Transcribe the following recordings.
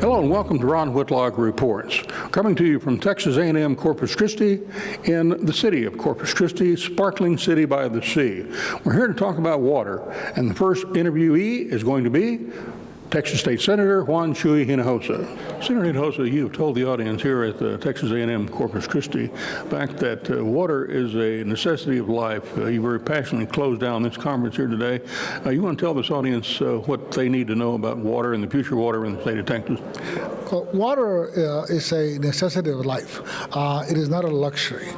Hello and welcome to Ron Whitlock Reports. Coming to you from Texas A&M Corpus Christi in the city of Corpus Christi, sparkling city by the sea. We're here to talk about water, and the first interviewee is going to be Texas State Senator Juan Chuy Hinojosa. Senator Hinojosa, you have told the audience here at the Texas A&M Corpus Christi back that water is a necessity of life. You very passionately closed down this conference here today. You want to tell this audience what they need to know about water and the future of water in the state of Texas? Water is a necessity of life. It is not a luxury.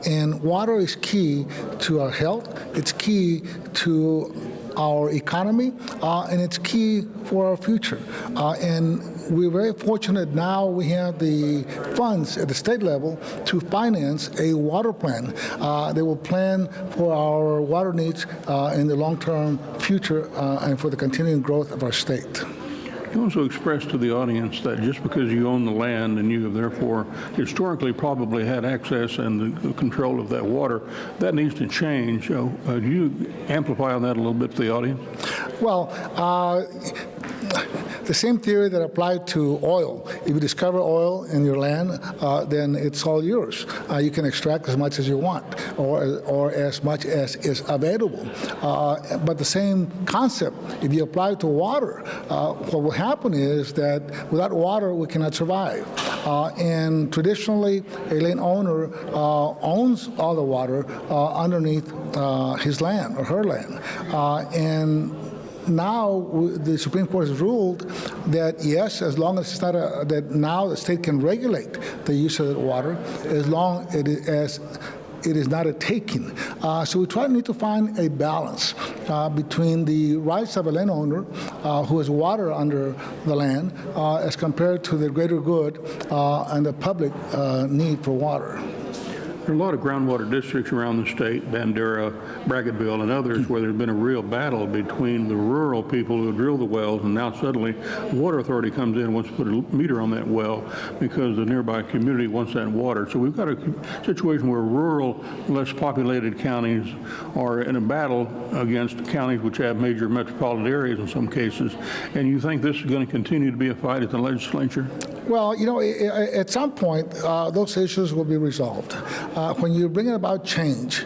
And water is key to our health. It's key to our economy, and it's key for our future. And we're very fortunate now we have the funds at the state level to finance a water plan that will plan for our water needs in the long-term future and for the continuing growth of our state. You also expressed to the audience that just because you own the land and you have therefore historically probably had access and the control of that water, that needs to change. Do you amplify on that a little bit to the audience? Well, the same theory that applied to oil. If you discover oil in your land, then it's all yours. You can extract as much as you want or as much as is available. But the same concept, if you apply it to water, what will happen is that without water, we cannot survive. And traditionally, a land owner owns all the water underneath his land or her land. And now the Supreme Court has ruled that yes, as long as it's not that now the state can regulate the use of the water, as long as it is not a taking. So we need to find a balance between the rights of a landowner who has water under the land as compared to the greater good and the public need for water. There are a lot of groundwater districts around the state, Bandera, Bracketville, and others, where there's been a real battle between the rural people who drill the wells, and now suddenly the Water Authority comes in and wants to put a meter on that well because the nearby community wants that water. So we've got a situation where rural, less populated counties are in a battle against counties which have major metropolitan areas in some cases. And you think this is going to continue to be a fight at the legislature? Well, you know, at some point, those issues will be resolved. When you're bringing about change,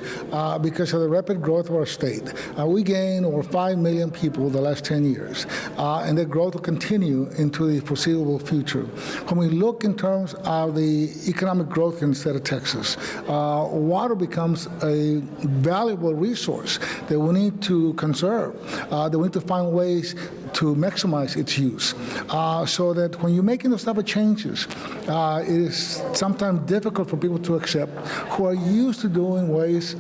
because of the rapid growth of our state, we gained over 5 million people the last 10 years, and that growth will continue into the foreseeable future. When we look in terms of the economic growth in the state of Texas, water becomes a valuable resource that we need to conserve, that we need to find ways to maximize its use, so that when you're making those type of changes, it is sometimes difficult for people to accept who are used to doing ways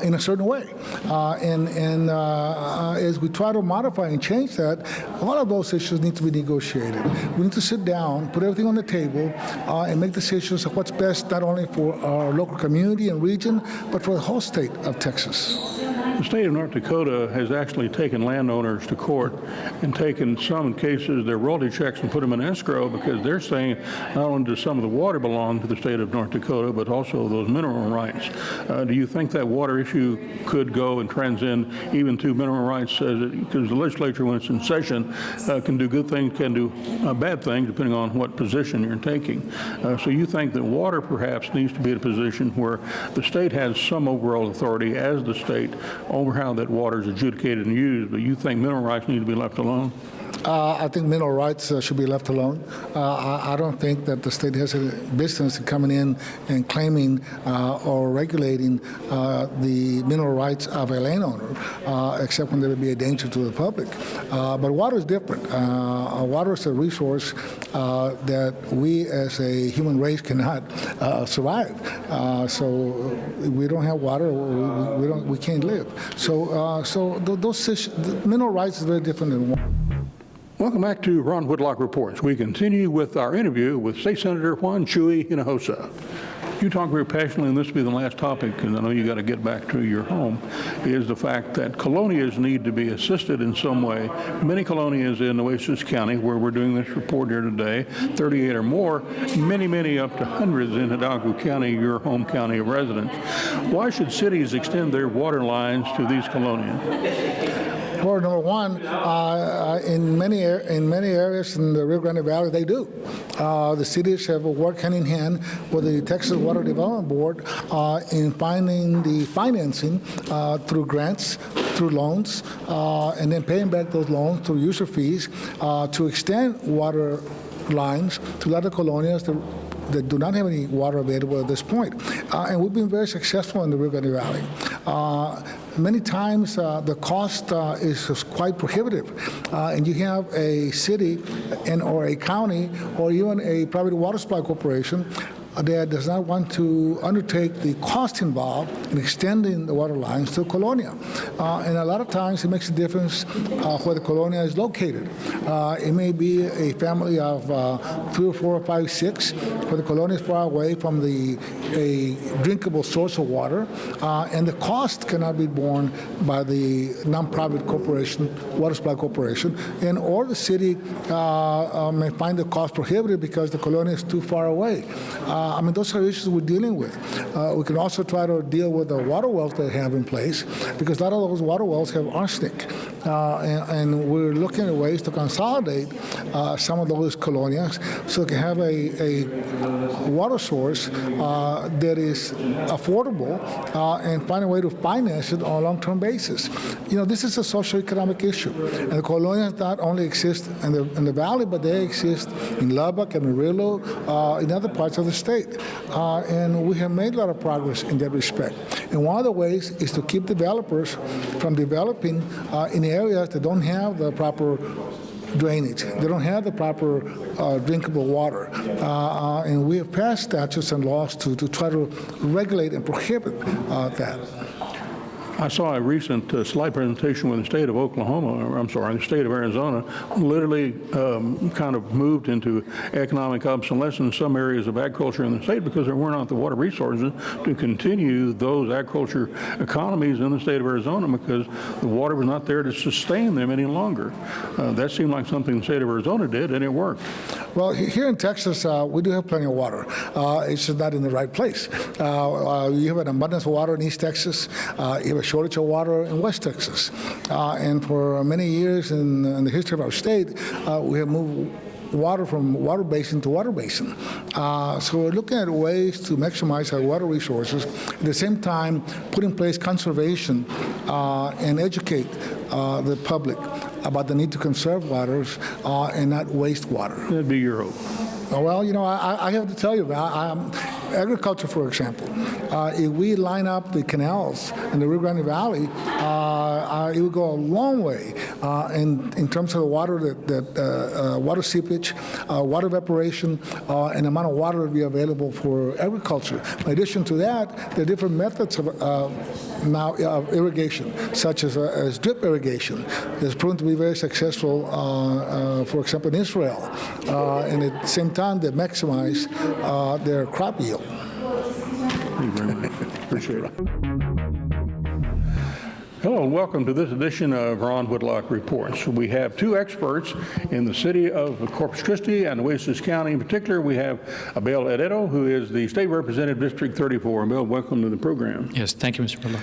in a certain way. And as we try to modify and change that, all of those issues need to be negotiated. We need to sit down, put everything on the table, and make decisions of what's best not only for our local community and region, but for the whole state of Texas. The state of North Dakota has actually taken landowners to court and taken some cases, their royalty checks, and put them in escrow because they're saying not only does some of the water belong to the state of North Dakota, but also those mineral rights. Do you think that water issue could go and transcend even to mineral rights? Because the legislature, when it's in session, can do good things, can do bad things, depending on what position you're taking. So you think that water perhaps needs to be in a position where the state has some overall authority as the state over how that water is adjudicated and used, but you think mineral rights need to be left alone? I think mineral rights should be left alone. I don't think that the state has a business coming in and claiming or regulating the mineral rights of a landowner, except when there would be a danger to the public. But water is different. Water is a resource that we as a human race cannot survive. So if we don't have water, we can't live. So those issues, mineral rights is very different than water. Welcome back to Ron Whitlock Reports. We continue with our interview with State Senator Juan Chuy Hinojosa. You talk very passionately, and this will be the last topic, because I know you got to get back to your home, is the fact that colonias need to be assisted in some way. Many colonias in Oasis County, where we're doing this report here today, 38 or more, many up to hundreds in Hidalgo County, your home county of residence. Why should cities extend their water lines to these colonias? Well, number one, in many areas in the Rio Grande Valley, they do. The cities have worked hand in hand with the Texas Water Development Board in finding the financing through grants, through loans, and then paying back those loans through user fees to extend water lines to other colonias that do not have any water available at this point. And we've been very successful in the Rio Grande Valley. Many times the cost is quite prohibitive, and you have a city or a county or even a private water supply corporation that does not want to undertake the cost involved in extending the water lines to a colonia. And a lot of times it makes a difference where the colonia is located. It may be a family of 3 or 4 or 5, 6, where the colonia is far away from a drinkable source of water, and the cost cannot be borne by the non-profit corporation, water supply corporation, and or the city may find the cost prohibitive because the colonia is too far away. I mean, those are issues we're dealing with. We can also try to deal with the water wells they have in place, because a lot of those water wells have arsenic. And we're looking at ways to consolidate some of those colonias so they can have a water source that is affordable and find a way to finance it on a long-term basis. You know, this is a socioeconomic issue. And the colonias not only exist in the valley, but they exist in Lubbock and Amarillo, in other parts of the state. And we have made a lot of progress in that respect. And one of the ways is to keep developers from developing in areas that don't have the proper drainage. They don't have the proper drinkable water. And we have passed statutes and laws to try to regulate and prohibit that. I saw a recent slide presentation where the state of Oklahoma, or I'm sorry, the state of Arizona, literally kind of moved into economic obsolescence in some areas of agriculture in the state because there were not the water resources to continue those agriculture economies in the state of Arizona because the water was not there to sustain them any longer. That seemed like something the state of Arizona did, and it worked. Well, here in Texas, we do have plenty of water. It's just not in the right place. You have an abundance of water in East Texas. You have a shortage of water in West Texas. And for many years in the history of our state, we have moved water from water basin to water basin. So we're looking at ways to maximize our water resources, at the same time put in place conservation and educate the public about the need to conserve waters and not waste water. That'd be your hope. Well, you know, I have to tell you, agriculture, for example, if we line up the canals in the Rio Grande Valley, it would go a long way in terms of the water, water seepage, water evaporation, and the amount of water that would be available for agriculture. In addition to that, there are different methods of irrigation, such as drip irrigation. It's proven to be very successful, for example, in Israel, and at the same time, they maximize their crop yield. Thank you very much. Appreciate it. Hello and welcome to this edition of Ron Whitlock Reports. We have two experts in the city of Corpus Christi and Nueces County. In particular, we have Abel Herrero, who is the State Representative, District 34. Abel, welcome to the program. Yes, thank you, Mr. Whitlock.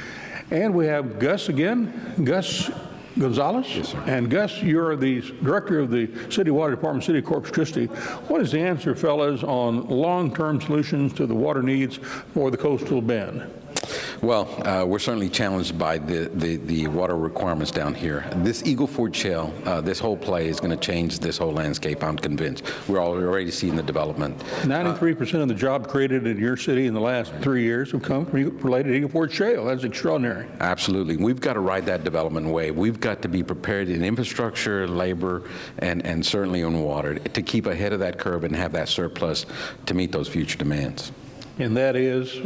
And we have Gus again, Gus Gonzalez. Yes, sir. And Gus, you're the director of the City Water Department, City of Corpus Christi. What is the answer, fellas, on long-term solutions to the water needs for the coastal bend? Well, we're certainly challenged by the water requirements down here. This Eagle Ford Shale, this whole play is going to change this whole landscape, I'm convinced. We're already seeing the development. 93% of the jobs created in your city in the last 3 years have come from related to Eagle Ford Shale. That's extraordinary. Absolutely. We've got to ride that development wave. We've got to be prepared in infrastructure, labor, and certainly on water to keep ahead of that curve and have that surplus to meet those future demands. And that is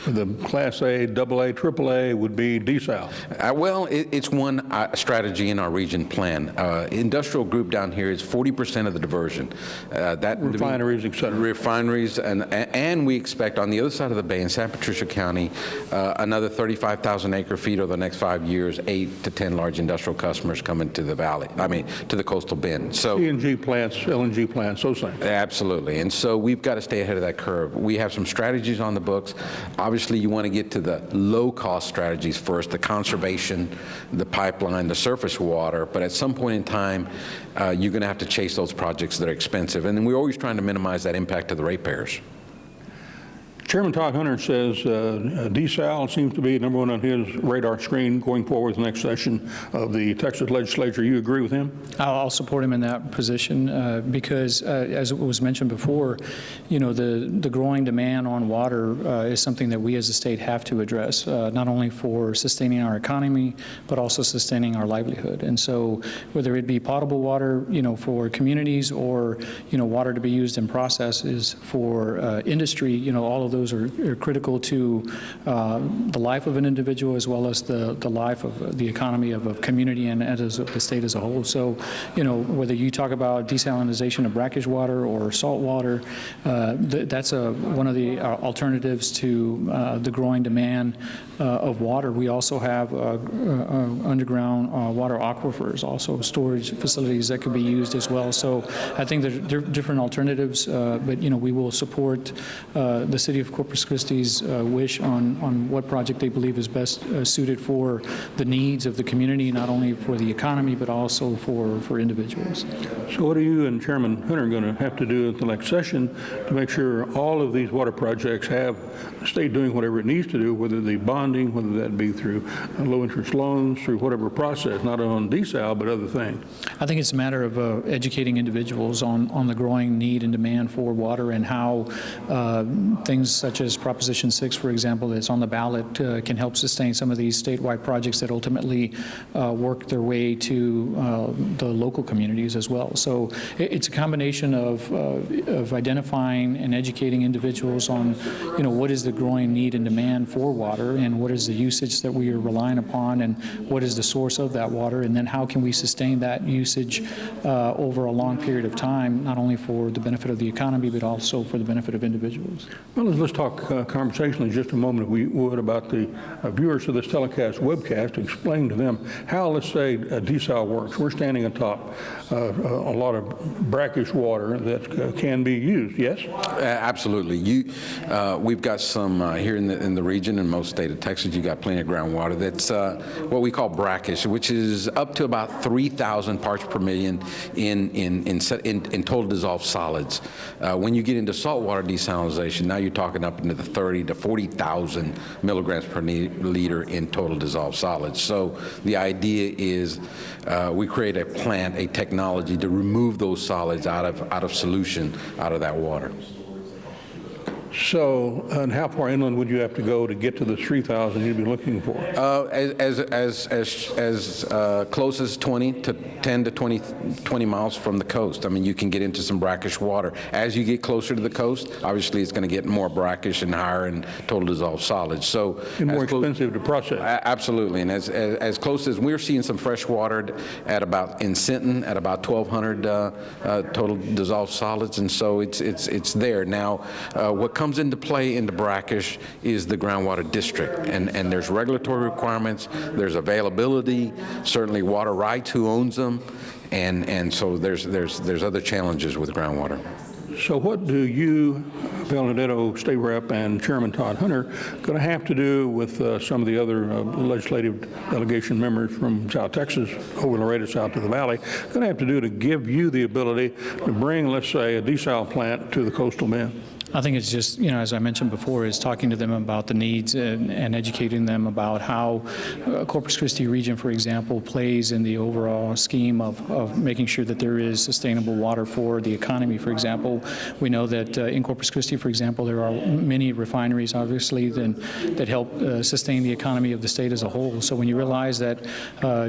the Class A, AA, AAA would be desal. Well, it's one strategy in our region plan. Industrial group down here is 40% of the diversion. Refineries, et cetera. Refineries, and we expect on the other side of the bay in San Patricia County, another 35,000 acre feet over the next 5 years, 8 to 10 large industrial customers coming to the valley, to the coastal bend. So CNG plants, LNG plants, those things. Absolutely. And so we've got to stay ahead of that curve. We have some strategies on the books. Obviously, Obviously, you want to get to the low-cost strategies first, the conservation, the pipeline, the surface water, but at some point in time, you're going to have to chase those projects that are expensive. And then we're always trying to minimize that impact to the ratepayers. Chairman Todd Hunter says desal seems to be number one on his radar screen going forward with the next session of the Texas legislature. You agree with him? I'll support him in that position because, as it was mentioned before, you know, the growing demand on water is something that we as a state have to address, not only for sustaining our economy, but also sustaining our livelihood. And so whether it be potable water, you know, for communities or, you know, water to be used in processes for industry, you know, all of those are critical to the life of an individual as well as the life of the economy of a community and as the state as a whole. So, you know, whether you talk about desalination of brackish water or salt water, that's one of the alternatives to the growing demand of water. We also have underground water aquifers, also storage facilities that could be used as well. So I think there are different alternatives, but, you know, we will support the city of Corpus Christi's wish on what project they believe is best suited for the needs of the community, not only for the economy, but also for individuals. So what are you and Chairman Hunter going to have to do at the next session to make sure all of these water projects have the state doing whatever it needs to do, whether the bonding, whether that be through low-interest loans, through whatever process, not on desal, but other things? I think it's a matter of educating individuals on the growing need and demand for water and how things such as Proposition 6, for example, that's on the ballot, can help sustain some of these statewide projects that ultimately work their way to the local communities as well. So it's a combination of identifying and educating individuals on, you know, what is the growing need and demand for water and what is the usage that we are relying upon and what is the source of that water, and then how can we sustain that usage over a long period of time, not only for the benefit of the economy, but also for the benefit of individuals. Well, let's talk conversationally just a moment, if we would, about the viewers of this telecast webcast. Explain to them how, let's say, desal works. We're standing atop a lot of brackish water that can be used, yes? Absolutely. We've got some here in the region, in most state of Texas, you've got plenty of groundwater that's what we call brackish, which is up to about 3,000 parts per million in total dissolved solids. When you get into saltwater desalination, now you're talking up into the 30 to 40,000 milligrams per liter in total dissolved solids. So the idea is we create a plant, a technology to remove those solids out of solution, out of that water. So, and how far inland would you have to go to get to the 3,000 you'd be looking for? As close as 10 to 20 miles from the coast. I mean, you can get into some brackish water. As you get closer to the coast, obviously it's going to get more brackish and higher in total dissolved solids. So, and more expensive to process. Absolutely, and as close as we're seeing some fresh water in Sinton at about 1,200 total dissolved solids, and so it's there now. What comes into play into brackish is the groundwater district, and there's regulatory requirements, there's availability, certainly water rights, who owns them, and so there's other challenges with groundwater. So what do you, Benedetto State Rep and Chairman Todd Hunter, going to have to do with some of the other legislative delegation members from South Texas over Laredo south to the Valley, going to have to do to give you the ability to bring, let's say, a desal plant to the coastal bend? I think it's just, you know, as I mentioned before, is talking to them about the needs and educating them about how Corpus Christi region, for example, plays in the overall scheme of making sure that there is sustainable water for the economy. For example, we know that in Corpus Christi, for example, there are many refineries, obviously, that help sustain the economy of the state as a whole. So when you realize that,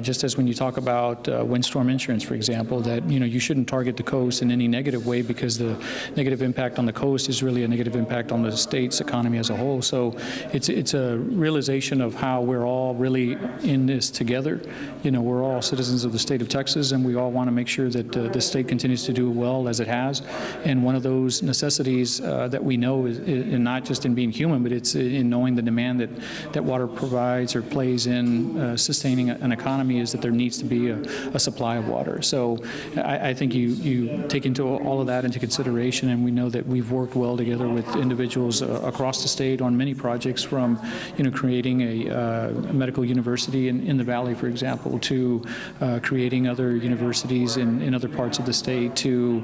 just as when you talk about windstorm insurance, for example, that, you know, you shouldn't target the coast in any negative way because the negative impact on the coast is really a negative impact on the state's economy as a whole. So it's a realization of how we're all really in this together. You know, we're all citizens of the state of Texas, and we all want to make sure that the state continues to do well as it has. And one of those necessities that we know is not just in being human, but it's in knowing the demand that water provides or plays in sustaining an economy, is that there needs to be a supply of water. So I think you take into all of that into consideration, and we know that we've worked well together together with individuals across the state on many projects, from creating a medical university in the Valley, for example, to creating other universities in other parts of the state, to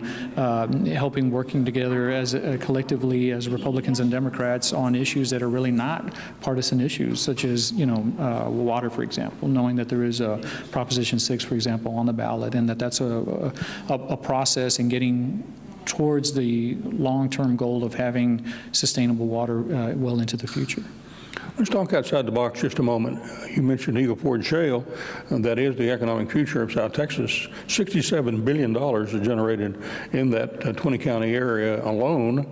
working together as collectively as Republicans and Democrats on issues that are really not partisan issues, such as water, for example, knowing that there is a Proposition 6, for example, on the ballot, and that's a process in getting towards the long-term goal of having sustainable water well into the future. Let's talk outside the box just a moment. You mentioned Eagle Ford Shale, and that is the economic future of South Texas. $67 billion is generated in that 20-county area alone,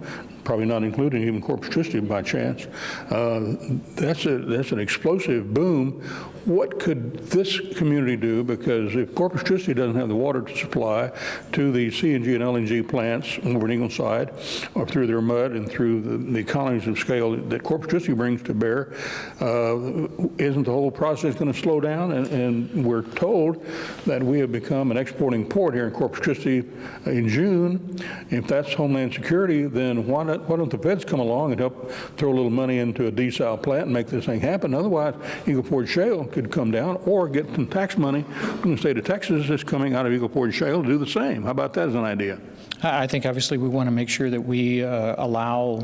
probably not including even Corpus Christi by chance. That's an explosive boom. What could this community do? Because if Corpus Christi doesn't have the water to supply to the CNG and LNG plants over in Ingleside, or through their mud and through the economies of scale that Corpus Christi brings to bear, isn't the whole process going to slow down? And we're told that we have become an exporting port here in Corpus Christi in June. If that's Homeland Security, then why don't the feds come along and help throw a little money into a desal plant and make this thing happen? Otherwise, Eagle Ford Shale could come down, or get some tax money from the state of Texas that's coming out of Eagle Ford Shale to do the same. How about that as an idea? I think obviously we want to make sure that we allow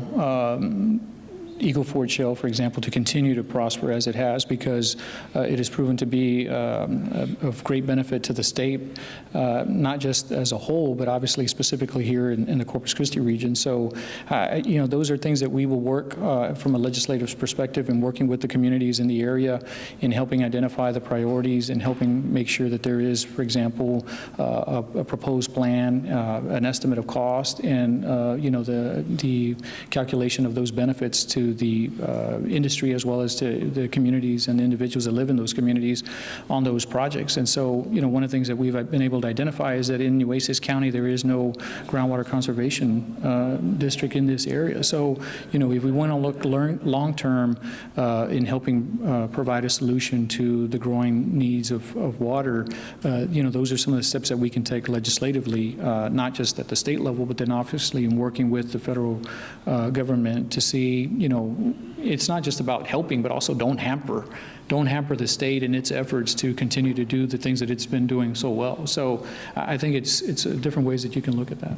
Eagle Ford Shale, for example, to continue to prosper as it has, because it has proven to be of great benefit to the state, not just as a whole, but obviously specifically here in the Corpus Christi region. So, those are things that we will work from a legislative perspective, and working with the communities in the area in helping identify the priorities and helping make sure that there is, for example, a proposed plan, an estimate of cost, and the calculation of those benefits to the industry as well as to the communities and the individuals that live in those communities on those projects. And so, one of the things that we've been able to identify is that in Nueces County there is no groundwater conservation district in this area. So, if we want to look long-term in helping provide a solution to the growing needs of water, those are some of the steps that we can take legislatively, not just at the state level, but then obviously in working with the federal government to see, it's not just about helping, but also don't hamper the state in its efforts to continue to do the things that it's been doing so well. So I think it's different ways that you can look at that.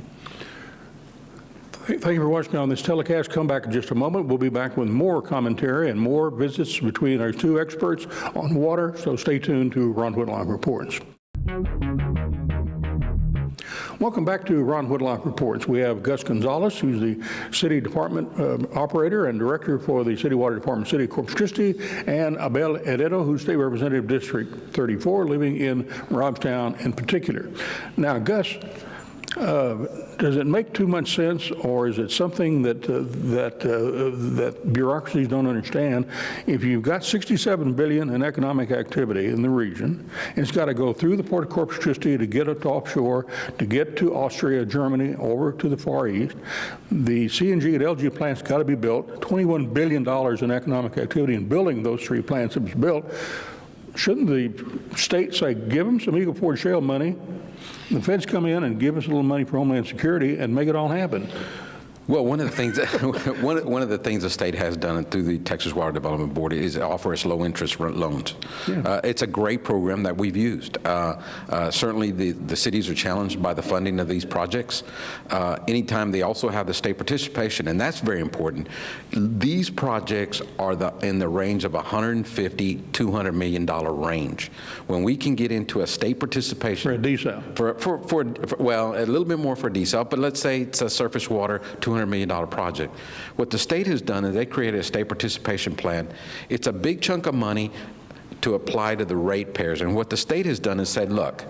Thank you for watching on this telecast. Come back in just a moment. We'll be back with more commentary and more visits between our two experts on water, so stay tuned to Ron Whitlock Reports. Welcome back to Ron Whitlock Reports. We have Gus Gonzalez, who's the City Department Operator and Director for the City Water Department, City of Corpus Christi, and Abel Heredo, who's State Representative District 34, living in Robstown in particular. Now, Gus, does it make too much sense, or is it something that bureaucracies don't understand? If you've got $67 billion in economic activity in the region, it's got to go through the Port of Corpus Christi to get it offshore, to get to Austria, Germany, over to the Far East. The CNG and LG plants got to be built. $21 billion in economic activity in building those three plants that was built. Shouldn't the state say, give them some Eagle Ford Shale money, the feds come in and give us a little money for Homeland Security and make it all happen? Well, one of the things one of the things the state has done through the Texas Water Development Board is offer us low-interest loans. Yeah. It's a great program that we've used. Certainly, the cities are challenged by the funding of these projects. Anytime they also have the state participation, and that's very important. These projects are in the range of $150, $200 million range. When we can get into a state participation for a desal, well, a little bit more for desal, but let's say it's a surface water $200 million project. What the state has done is they created a state participation plan. It's a big chunk of money to apply to the ratepayers. And what the state has done is said, look,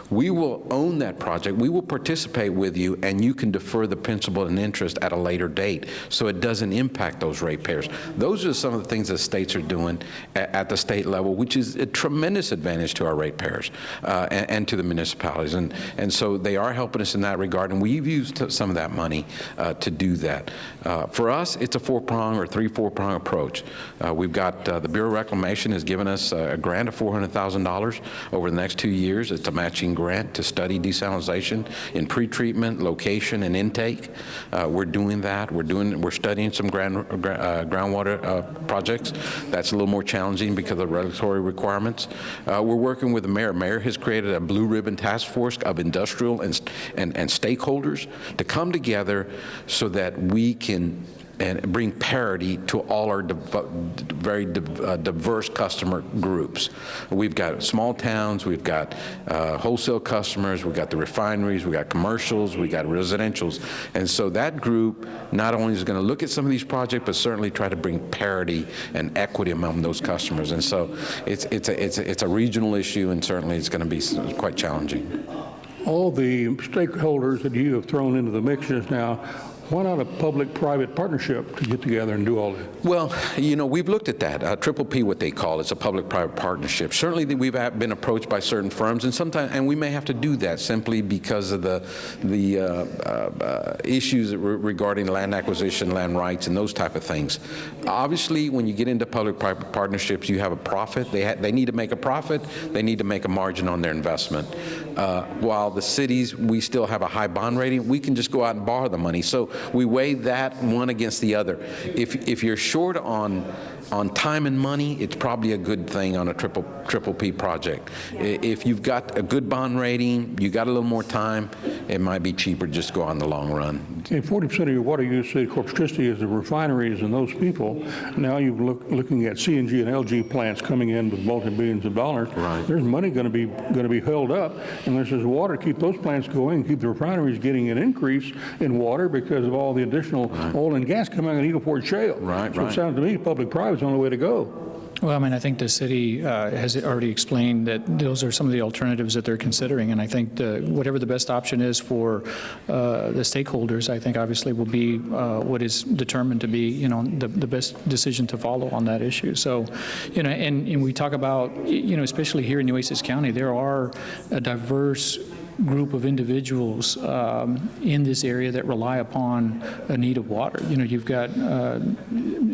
we will own that project, we will participate with you, and you can defer the principal and interest at a later date so it doesn't impact those ratepayers. Those are some of the things that states are doing at the state level, which is a tremendous advantage to our ratepayers and to the municipalities. And so they are helping us in that regard, and we've used some of that money to do that. For us, it's a four-prong or four-prong approach. We've got the Bureau of Reclamation has given us a grant of $400,000 over the next 2 years. It's a matching grant to study desalination in pretreatment, location, and intake. We're doing that. We're studying some groundwater projects. That's a little more challenging because of the regulatory requirements. We're working with the mayor. Mayor has created a blue ribbon task force of industrial and stakeholders to come together so that we can bring parity to all our very diverse customer groups. We've got small towns, we've got wholesale customers, we've got the refineries, we've got commercials, we've got residentials. And so that group not only is going to look at some of these projects, but certainly try to bring parity and equity among those customers. And so it's a regional issue, and certainly it's going to be quite challenging. All the stakeholders that you have thrown into the mix just now, why not a public-private partnership to get together and do all this? Well, you know, we've looked at that. Triple P, what they call, it's a public-private partnership. Certainly, we've been approached by certain firms, and we may have to do that simply because of the issues regarding land acquisition, land rights, and those type of things. Obviously, when you get into public-private partnerships, you have a profit. They need to make a profit. They need to make a margin on their investment. While the cities, we still have a high bond rating, we can just go out and borrow the money. So we weigh that one against the other. If you're short on time and money, it's probably a good thing on a triple P project. If you've got a good bond rating, you got a little more time, it might be cheaper just to go on the long run. And 40% of your water use at Corpus Christi is the refineries and those people. Now you're looking at CNG and LG plants coming in with multi-billions of dollars. Right. There's money going to be held up unless there's water to keep those plants going, keep the refineries getting an increase in water because of all the additional oil and gas coming out of Eagle Ford Shale. Right, so right. It sounds to me public-private is the only way to go. Well, I mean, I think the city has already explained that those are some of the alternatives that they're considering, and I think whatever the best option is for the stakeholders, I think obviously will be what is determined to be, you know, the best decision to follow on that issue. So, you know, and we talk about, you know, especially here in Nueces County, there are a diverse group of individuals in this area that rely upon a need of water. You know, you've got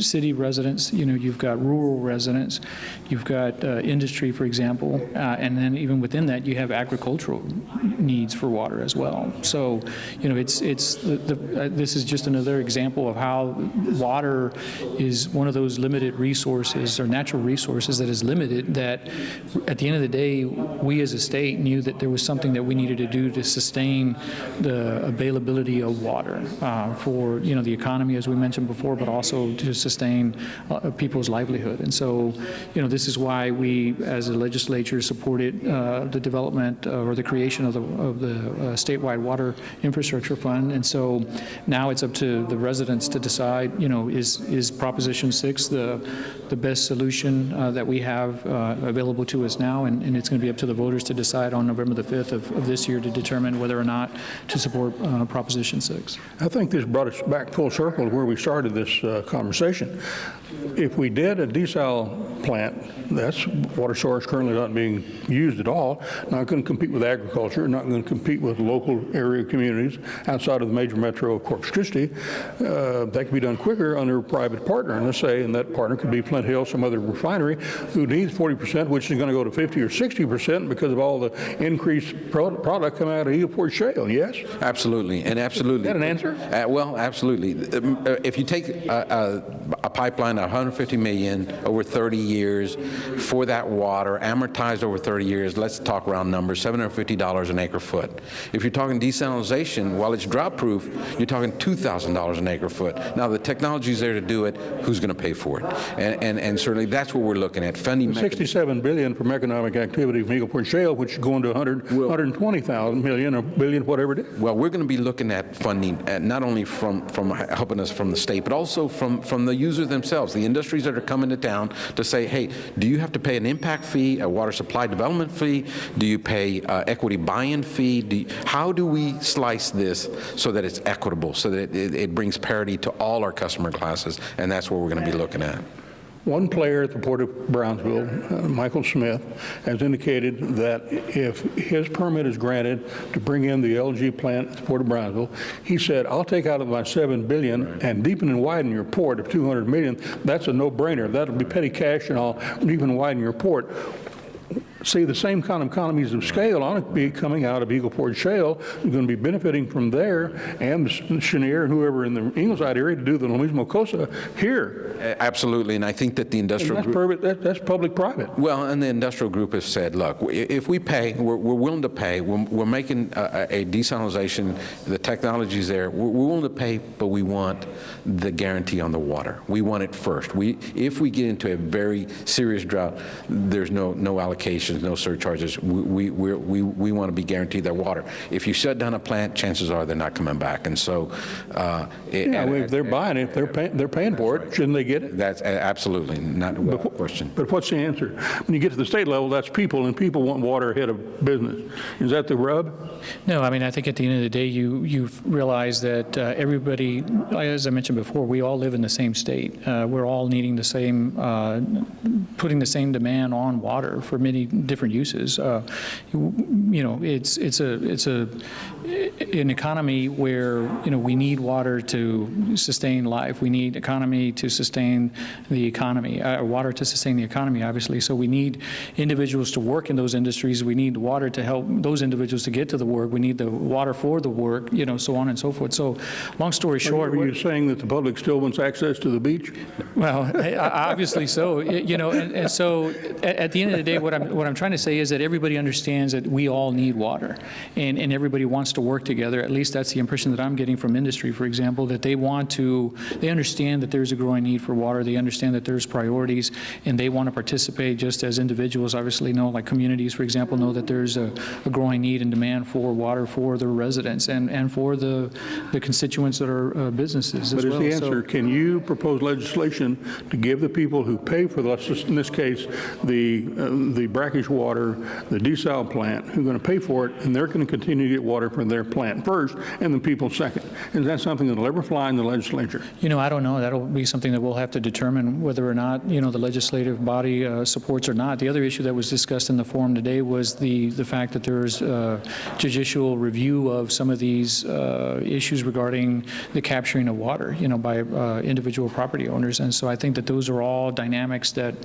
city residents, you know, you've got rural residents, you've got industry, for example, and then even within that, you have agricultural needs for water as well. So, you know, this is just another example of how water is one of those limited resources or natural resources that is limited, that at the end of the day, we as a state knew that there was something that we needed to do to sustain the availability of water for, you know, the economy, as we mentioned before, but also to sustain people's livelihood. And so, you know, this is why we, as a legislature, supported the development or the creation of the statewide water infrastructure fund. And so now it's up to the residents to decide, you know, is Proposition 6 the best solution that we have available to us now, and it's going to be up to the voters to decide on November the 5th of this year to determine whether or not to support Proposition 6. I think this brought us back full circle to where we started this conversation. If we did a desal plant, that's water source currently not being used at all, not going to compete with agriculture, not going to compete with local area communities outside of the major metro of Corpus Christi, that could be done quicker under a private partner. And let's say, and that partner could be Flint Hill, some other refinery who needs 40%, which is going to go to 50 or 60% because of all the increased product coming out of Eagle Ford Shale, yes? Absolutely, and absolutely. Is that an answer? Well, absolutely. If you take a pipeline of $150 million over 30 years for that water, amortized over 30 years, let's talk round numbers, $750 an acre foot. If you're talking desalination, while it's drought-proof, you're talking $2,000 an acre foot. Now, the technology's there to do it. Who's going to pay for it? And certainly that's what we're looking at. Funding $67 billion from economic activity from Eagle Ford Shale, which is going to 120,000 million or billion, whatever it is. Well, we're going to be looking at funding not only from helping us from the state, but also from the users themselves, the industries that are coming to town to say, hey, do you have to pay an impact fee, a water supply development fee? Do you pay equity buy-in fee? How do we slice this so that it's equitable, so that it brings parity to all our customer classes? And that's what we're going to be looking at. One player at the Port of Brownsville, Michael Smith, has indicated that if his permit is granted to bring in the LG plant at the Port of Brownsville, he said, I'll take out of my $7 billion and deepen and widen your port of $200 million. That's a no-brainer. That'll be petty cash, and I'll deepen and widen your port. See, the same kind of economies of scale ought to be coming out of Eagle Ford Shale. You're going to be benefiting from there, and Chenier and whoever in the Ingleside area to do the Lo Mismo Cosa here. Absolutely, and I think that the industrial And group... that's public-private. Well, and the industrial group has said, look, if we pay, we're willing to pay. We're making a desalination. The technology's there. We're willing to pay, but we want the guarantee on the water. We want it first. If we get into a very serious drought, there's no allocations, no surcharges. We want to be guaranteed that water. If you shut down a plant, chances are they're not coming back. And so, If they're buying it, they're paying for it. Shouldn't they get it? That's absolutely not a question. But what's the answer? When you get to the state level, that's people, and people want water ahead of business. Is that the rub? No, I mean, I think at the end of the day, you realize that everybody, as I mentioned before, we all live in the same state. We're all needing the same, putting the same demand on water for many different uses. You know, it's an economy where, you know, we need water to sustain life. We need economy to sustain the economy, water to sustain the economy, obviously. So we need individuals to work in those industries. We need water to help those individuals to get to the work. We need the water for the work, you know, so on and so forth. So long story short. Are you saying that the public still wants access to the beach? Well, obviously so, you know, and so at the end of the day, what I'm trying to say is that everybody understands that we all need water, and everybody wants to work together. At least that's the impression that I'm getting from industry, for example, that they understand that there's a growing need for water. They understand that there's priorities, and they want to participate just as individuals obviously know, like communities, for example, know that there's a growing need and demand for water for the residents and for the constituents that are businesses as well. But is the answer, can you propose legislation to give the people who pay for this, in this case, the brackish water, the desal plant, who are going to pay for it, and they're going to continue to get water from their plant first, and the people second? Is that something that'll ever fly in the legislature? You know, I don't know. That'll be something that we'll have to determine whether or not, you know, the legislative body supports or not. The other issue that was discussed in the forum today was the fact that there's judicial review of some of these issues regarding the capturing of water, you know, by individual property owners. And so I think that those are all dynamics that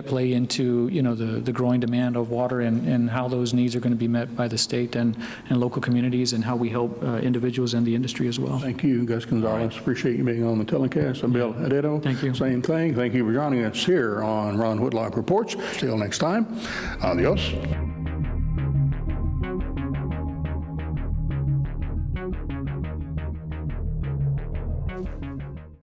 play into, you know, the growing demand of water and how those needs are going to be met by the state and local communities, and how we help individuals and the industry as well. Thank you, Gus Gonzalez. Appreciate you being on the telecast. I'm Bill Adedo. Thank you. Same thing. Thank you for joining us here on Ron Whitlock Reports. Till next time, adios.